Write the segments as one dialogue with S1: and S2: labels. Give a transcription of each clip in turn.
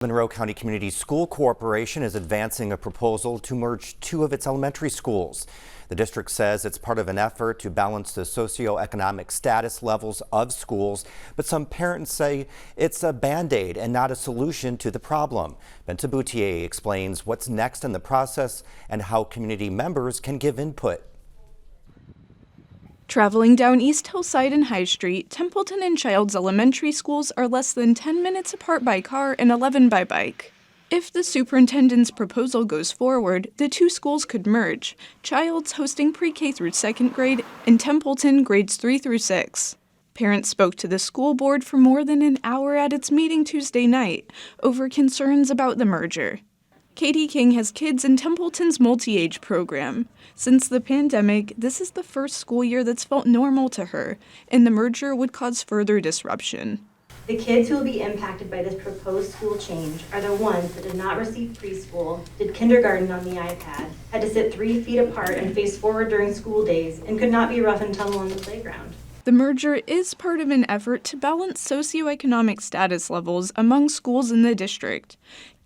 S1: Monroe County Community School Corporation is advancing a proposal to merge two of its elementary schools. The district says it's part of an effort to balance the socioeconomic status levels of schools, but some parents say it's a band-aid and not a solution to the problem. WTIU explains what's next in the process and how community members can give input.
S2: Traveling down East Hillside and High Street, Templeton and Childs elementary schools are less than 10 minutes apart by car and 11 by bike. If the superintendent's proposal goes forward, the two schools could merge, Childs hosting pre-K through second grade and Templeton grades 3 through 6. Parents spoke to the school board for more than an hour at its meeting Tuesday night over concerns about the merger. Katie King has kids in Templeton's multi-age program. Since the pandemic, this is the first school year that's felt normal to her, and the merger would cause further disruption.
S3: The kids who will be impacted by this proposed school change are the ones that did not receive preschool, did kindergarten on the iPad, had to sit 3 feet apart and face forward during school days, and could not be rough and tumble on the playground.
S2: The merger is part of an effort to balance socioeconomic status levels among schools in the district.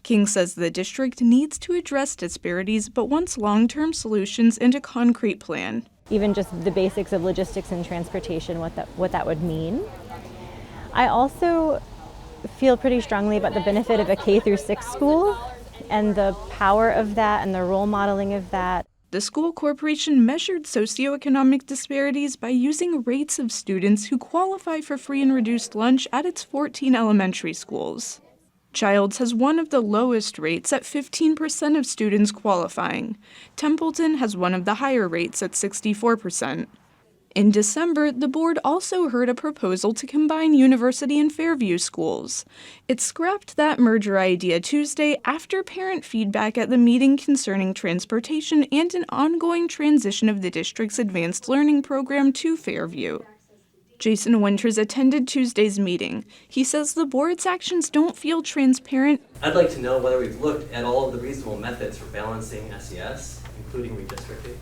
S2: King says the district needs to address disparities but wants long-term solutions and a concrete plan.
S4: Even just the basics of logistics and transportation, what that would mean. I also feel pretty strongly about the benefit of a K through 6 school and the power of that and the role modeling of that.
S2: The school corporation measured socioeconomic disparities by using rates of students who qualify for free and reduced lunch at its 14 elementary schools. Childs has one of the lowest rates at 15% of students qualifying. Templeton has one of the higher rates at 64%. In December, the board also heard a proposal to combine University and Fairview schools. It scrapped that merger idea Tuesday after parent feedback at the meeting concerning transportation and an ongoing transition of the district's advanced learning program to Fairview. Jason Winters attended Tuesday's meeting. He says the board's actions don't feel transparent.
S5: I'd like to know whether we've looked at all of the reasonable methods for balancing SES, including redistricting.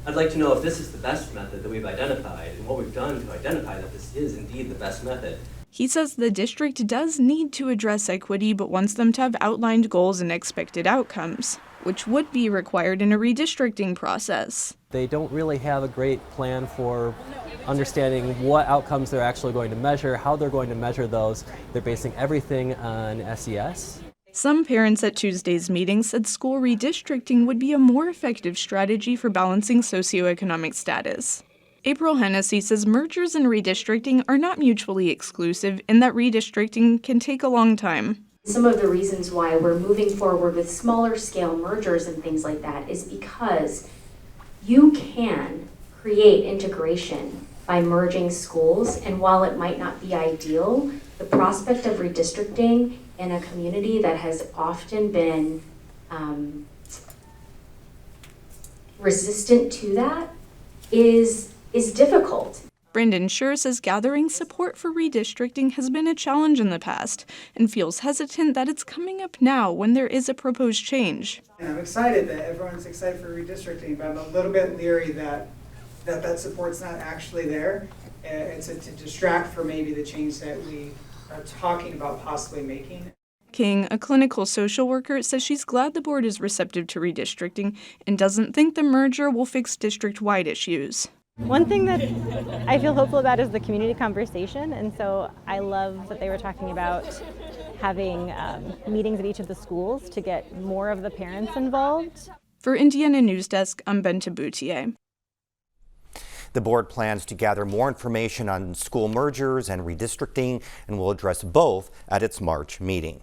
S5: I'd like to know if this is the best method that we've identified and what we've done to identify that this is indeed the best method.
S2: He says the district does need to address equity but wants them to have outlined goals and expected outcomes, which would be required in a redistricting process.
S6: They don't really have a great plan for understanding what outcomes they're actually going to measure, how they're going to measure those. They're basing everything on SES.
S2: Some parents at Tuesday's meeting said school redistricting would be a more effective strategy for balancing socioeconomic status. April Hennessy says mergers and redistricting are not mutually exclusive and that redistricting can take a long time.
S7: Some of the reasons why we're moving forward with smaller scale mergers and things like that is because you can create integration by merging schools, and while it might not be ideal, the prospect of redistricting in a community that has often been resistant to that is difficult.
S2: Brendan Schur says gathering support for redistricting has been a challenge in the past and feels hesitant that it's coming up now when there is a proposed change.
S8: And I'm excited that everyone's excited for redistricting, but I'm a little bit leery that support's not actually there. It's to distract from maybe the change that we are talking about possibly making.
S2: King, a clinical social worker, says she's glad the board is receptive to redistricting and doesn't think the merger will fix district-wide issues.
S4: One thing that I feel hopeful about is the community conversation, and so I love that they were talking about having meetings at each of the schools to get more of the parents involved.
S2: For Indiana News Desk, I'm WTIU.
S1: The board plans to gather more information on school mergers and redistricting and will address both at its March meeting.